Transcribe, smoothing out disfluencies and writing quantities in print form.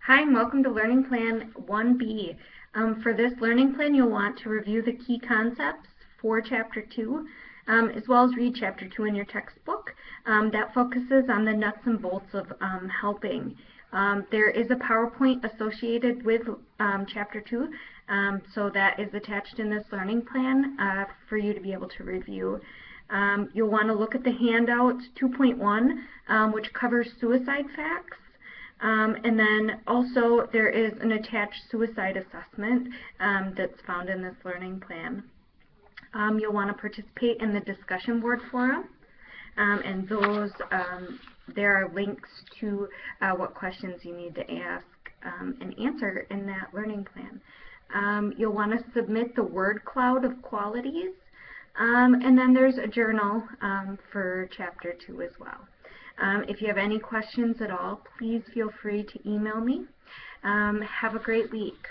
Hi, and welcome to Learning Plan 1B. For this learning plan, you'll want to review the key concepts for Chapter 2, as well as read Chapter 2 in your textbook. That focuses on the nuts and bolts of helping. There is a PowerPoint associated with Chapter 2, so that is attached in this learning plan for you to be able to review. You'll want to look at the handout 2.1, which covers suicide facts. And then also there is an attached suicide assessment that's found in this learning plan. You'll want to participate in the discussion board forum, and those there are links to what questions you need to ask and answer in that learning plan. You'll want to submit the word cloud of qualities, and then there's a journal for Chapter 2 as well. If you have any questions at all, please feel free to email me. Have a great week.